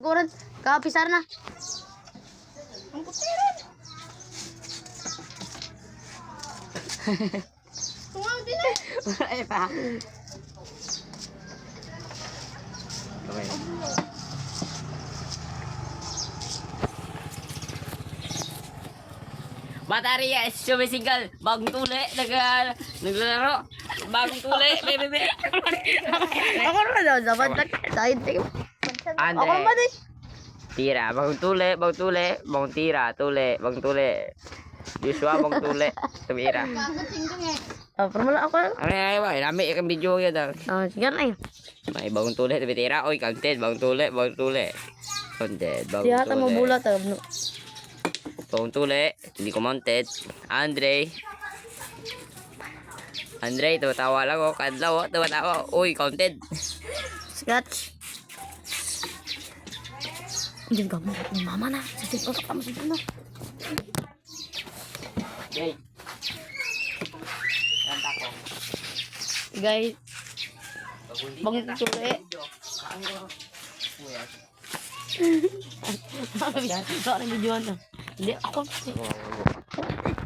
Guran, kapisar na. Ang putiran. Tumawag din eh. Ay pa. Okay. Bataria, sumisingal, bagong tuli, naglalaro, bagong tuli, bebe. Ako naman daw, dapat tayo. Andre. Ako naman eh. Tira, bagong tuli, bagong tira, tuli, bagong tuli. Joshua, bagong tuli, tumira. Kaso singkong eh. Oh, pero wala ako. Ay, nami ikang video yan daw. Oh, sige na eh. May bagong tuli, tumira, oy, counted, bagong tuli, counted, bagong Di ata tuli. mabulat ah. Bagong tuli, hindi ko mounted. Andre, tumatawa lang ako, kadlaw, tumatawa, uy, counted. Scratch. Hindi ka mo. Ni mama na. Sisip ka pa mo na. Okay. Kanta ko. Guys, bagong tuli. Ako na videoan to. Hindi, ako.